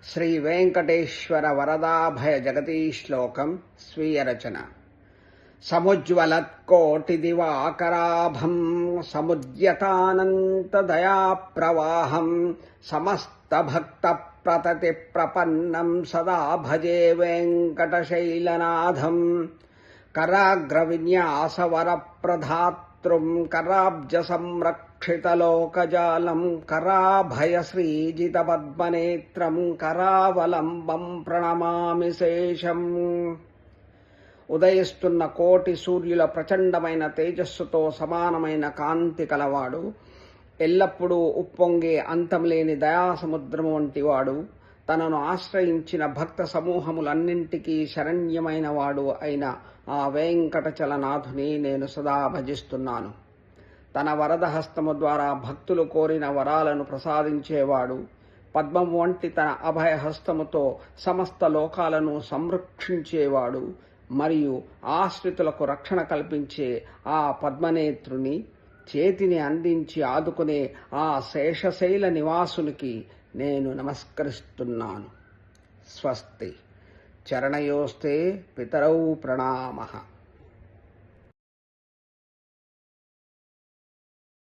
శ్రీ వెంకటేశ్వర వరదాభయ జగతీశ్లోకం స్వీయ రచన. సముజ్వలత్కోటిదివాకరాభం సముద్యతానంతదయాప్రవాహం సమస్తభక్తప్రతతి ప్రపన్నం సదా భజే వెంకటశైలనాథం. కరాగ్రవిన్యాసవరప్రధాతృం కరాబ్జసంరక్షితలోకజాలం కరాభయశ్రీజితపద్మనేత్రం కరావలంబం ప్రణమామి శేషం. ఉదయిస్తున్న కోటి సూర్యుల ప్రచండమైన తేజస్సుతో సమానమైన కాంతి కలవాడు, ఎల్లప్పుడూ ఉప్పొంగే అంతంలేని దయాసముద్రము వంటివాడు, తనను ఆశ్రయించిన భక్త సమూహములన్నింటికీ శరణ్యమైన వాడు అయిన ఆ వెంకటచలనాథుని నేను సదా భజిస్తున్నాను. తన వరద హస్తము ద్వారా భక్తులు కోరిన వరాలను ప్రసాదించేవాడు, పద్మం వంటి తన అభయహస్తముతో సమస్త లోకాలను సంరక్షించేవాడు మరియు ఆశ్రితులకు రక్షణ కల్పించే ఆ పద్మనేత్రుని చేతిని అందించి ఆదుకునే ఆ శేషశైల నివాసునికి నేను నమస్కరిస్తున్నాను. స్వస్తి. చరణయోస్తే పితరౌ ప్రణామః.